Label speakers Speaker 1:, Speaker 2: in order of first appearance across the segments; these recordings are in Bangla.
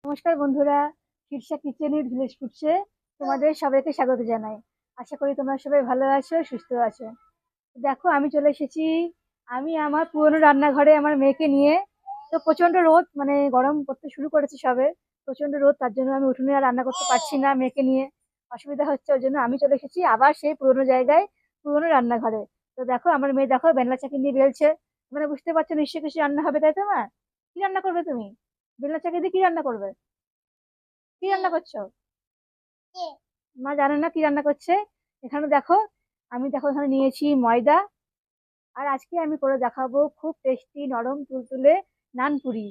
Speaker 1: নমস্কার বন্ধুরা, শীর্ষা কিচেনের ভিলেজ ফুডসে তোমাদের সবাইকে স্বাগত জানাই। আশা করি তোমরা সবাই ভালো আছো, সুস্থ আছো। দেখো আমি চলে এসেছি। আমি আমার পুরনো রান্নাঘরে আমার মেয়েকে নিয়ে। তো প্রচন্ড রোদ, মানে গরম করতে শুরু করেছে সবে। প্রচন্ড রোদ, তার জন্য আমি উঠোনে আর রান্না করতে পারছি না, মেয়েকে নিয়ে অসুবিধা হচ্ছে। ওই জন্য আমি চলে এসেছি আবার সেই পুরোনো জায়গায়, পুরোনো রান্নাঘরে। তো দেখো আমার মেয়ে, দেখো বেলনা চাকি নিয়ে বেলছে। মানে বুঝতে পারছো নিশ্চয়ই কিছু রান্না হবে, তাই তো? মা, কি রান্না করবে তুমি? বেলনা চাকি দিয়ে কি রান্না করবে? কি রান্না করছো? মা জানে না কি রান্না করছে। এখানে দেখো, আমি দেখো এখানে নিয়েছি ময়দা। আর আজকে আমি করে দেখাবো খুব টেস্টি নরম তুলতুলে নানপুরি।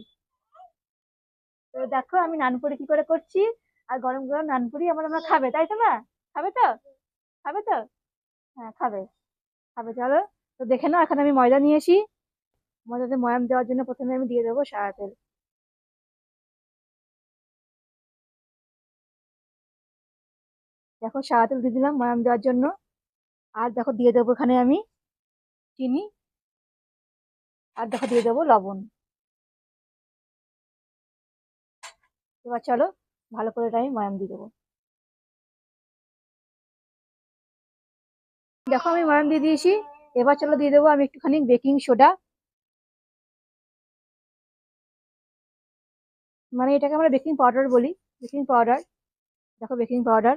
Speaker 1: তো দেখো আমি নানপুরি কি করে করছি। আর গরম গরম নানপুরি আমরা খাবে, তাই তো? না, খাবে তো? খাবে তো? হ্যাঁ, খাবে। খাবে, চলো। তো দেখে নাও, এখানে আমি ময়দা নিয়েছি। ময়দাতে ময়াম দেওয়ার জন্য প্রথমে আমি দিয়ে দেবো সাদা তেল। দেখো সাদা তেল দিয়ে দিলাম ময়াম দেওয়ার জন্য। আর দেখো দিয়ে দেবো এখানে আমি চিনি। আর দেখো দিয়ে দেবো লবণ। এবার চলো ভালো করে এটা আমি ময়াম দিয়ে দেবো। দেখো আমি ময়াম দিয়ে দিয়েছি। এবার চলো দিয়ে দেবো আমি একটুখানি বেকিং সোডা। মানে এটাকে আমরা বেকিং পাউডার বলি, বেকিং পাউডার। দেখো বেকিং পাউডার।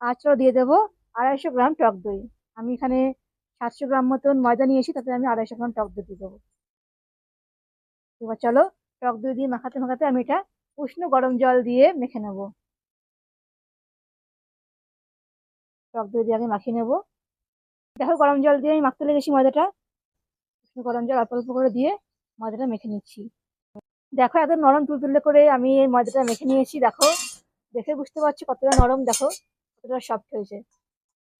Speaker 1: আর চলো দিয়ে দেবো 250 গ্রাম টক দই। আমি এখানে 700 গ্রাম মতন ময়দা নিয়েছি, তাতে আমি 250 গ্রাম টক দই দিয়ে দেবো। এবার চলো টক দই দিয়ে মাখাতে মাখাতে আমি এটা উষ্ণ গরম জল দিয়ে মেখে নেবো। টক দই দিয়ে আগে মাখিয়ে নেবো। দেখো গরম জল দিয়ে আমি মাখতে লেগেছি ময়দাটা। উষ্ণ গরম জল অল্প অল্প করে দিয়ে ময়দাটা মেখে নিচ্ছি। দেখো একদম নরম তুলতুলে করে আমি এই ময়দাটা মেখে নিয়েছি। দেখো দেখে বুঝতে পারছি কতটা নরম, দেখো কতটা সফট হয়েছে।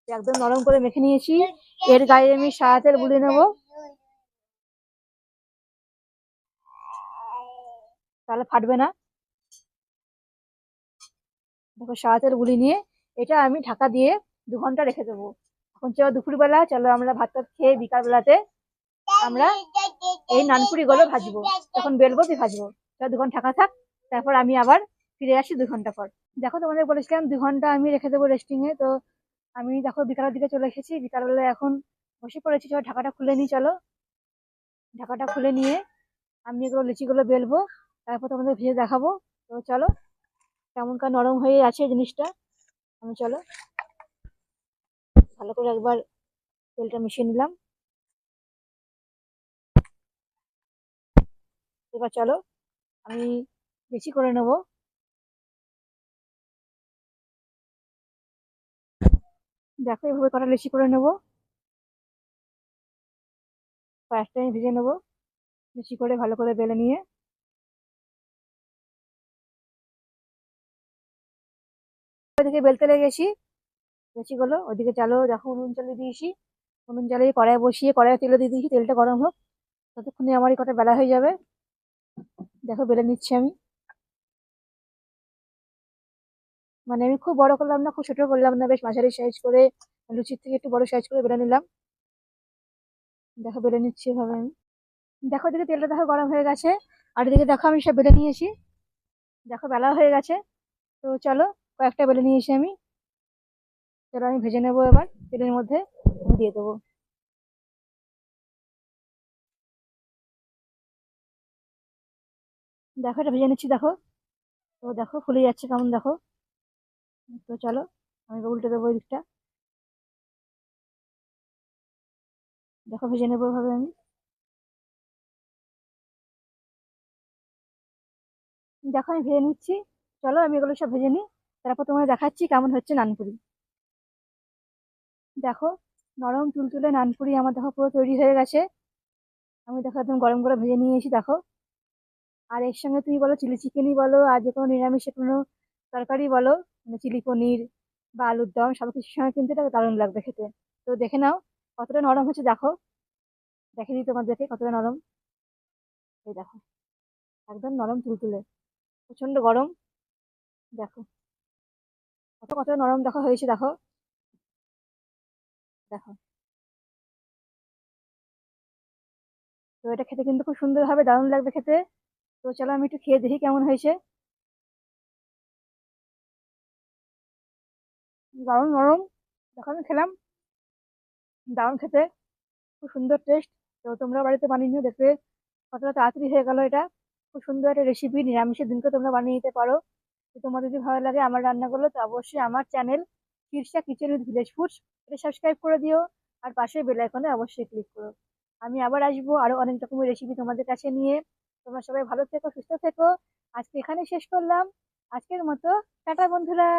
Speaker 1: একদম নরম করে মেখে নিয়েছি। এর গায়ে আমি সাদা তেল বুলিয়ে নেবো, তাহলে ফাটবে না। দেখো সাদা তেল বুলিয়ে নিয়ে এটা আমি ঢাকা দিয়ে 2 ঘন্টা রেখে দেবো। এখন চলো দুপুরবেলা, চলো আমরা ভাত টাত খেয়ে বিকাল বেলাতে আমরা এই নানপুরি গুলো ভাজবো। তখন বেলবো কি ভাজবো। চলো 2 ঘন্টা ঢাকা থাক, তারপর আমি আবার ফিরে আসি 2 ঘন্টা পর। দেখো তোমাদের বলেছিলাম 2 ঘন্টা আমি রেখে দেবো রেস্টিং এ। তো আমি দেখো বিকালের দিকে চলে এসেছি, বিকালবেলা এখন বসে পড়েছি। চলো ঢাকাটা খুলে নিই, চলো। ঢাকাটা খুলে নিয়ে আমি এগুলো লিচিগুলো বেলবো, তারপর তোমাদের ভেজে দেখাবো। তো চলো, কেমনকার নরম হয়ে আছে জিনিসটা। আমি চলো ভালো করে একবার তেলটা মিশিয়ে নিলাম। এবার চলো আমি বেশি করে নেবো। দেখো এভাবে কটা বেশি করে নেবো। কয়েকটা আমি ভেজে নেবো বেশি করে, ভালো করে বেলে নিয়ে। ওইদিকে বেলতে লেগেছি বেশিগুলো, ওইদিকে চলো দেখো উনুন চালিয়ে দিয়েছি। উনুন জ্বালিয়ে কড়াই বসিয়ে কড়াই তেলে দিয়ে দিয়েছি, তেলটা গরম হোক। ততক্ষণে আমার এই কটা বেলা হয়ে যাবে। দেখো বেলে নিচ্ছি আমি। মানে আমি খুব বড় করলাম না, খুব ছোট করলাম না, বেশ মাঝারি সাইজ করে, লুচির থেকে একটু বড় সাইজ করে বেলে নিলাম। দেখো বেলে নিচ্ছি এভাবে আমি। দেখো এদিকে তেলটা দেখো গরম হয়ে গেছে। আর এদিকে দেখো আমি সব বেলে নিয়েছি। দেখো বেলা হয়ে গেছে। তো চলো কয়েকটা বেলে নিয়েছি আমি। চলো আমি ভেজে নেবো এবার তেলের মধ্যে। আমি দিয়ে দেবো। দেখো এটা ভেজে নিচ্ছি, দেখো। তো দেখো ফুলে যাচ্ছে কেমন, দেখো। তো চলো আমি এবার উল্টে দেবো ওই দিকটা। দেখো ভেজে নেবো এভাবে আমি। দেখো আমি ভেজে নিচ্ছি। চলো আমি এগুলো সব ভেজে নিই, তারপর তোমায় দেখাচ্ছি কেমন হচ্ছে নানপুরি। দেখো নরম তুলতুলে নানপুরি আমার দেখো পুরো তৈরি হয়ে গেছে। আমি দেখো একদম গরম করে ভেজে নিয়েছি, দেখো। আর এর সঙ্গে তুমি বলো চিলি চিকেনই বলো, আর যে কোনো নিরামিষে কোনো তরকারি বলো, মানে চিলি পনির বা আলুর দম, সব কিছুর সঙ্গে কিন্তু এটা দারুণ লাগবে খেতে। তো দেখে নাও কতটা নরম হচ্ছে, দেখো। দেখে দিই তোমাদেরকে কতটা নরম। এই দেখো একদম নরম তুলতুলে, প্রচন্ড গরম। দেখো কতটা নরম দেখো হয়েছে, দেখো। দেখো তো এটা খেতে কিন্তু খুব সুন্দর হবে, দারুণ লাগবে খেতে। তো চলো আমি একটু খেয়ে দেখি কেমন হয়েছে। দারুণ নরম। যখন আমি খেলাম দারুণ খেতে, খুব সুন্দর টেস্ট। তো তোমরা বাড়িতে বানিয়ে নিও, দেখবে কতটা তাড়াতাড়ি হয়ে গেল এটা। খুব সুন্দর একটা রেসিপি, নিরামিষের দিনকে তোমরা বানিয়ে নিতে পারো। তো তোমার যদি ভালো লাগে আমার রান্নাগুলো, তো অবশ্যই আমার channel Shirsha kitchen with village foods এটা সাবস্ক্রাইব করে দিও। আর পাশে বেল আইকনে অবশ্যই ক্লিক করো। আমি আবার আসবো আরো অনেক রকমের রেসিপি তোমাদের কাছে নিয়ে। তোমরা সবাই ভালো থেকো, সুস্থ থেকো। আজকে এখানে শেষ করলাম। আজকের মতো টাটা বন্ধুরা।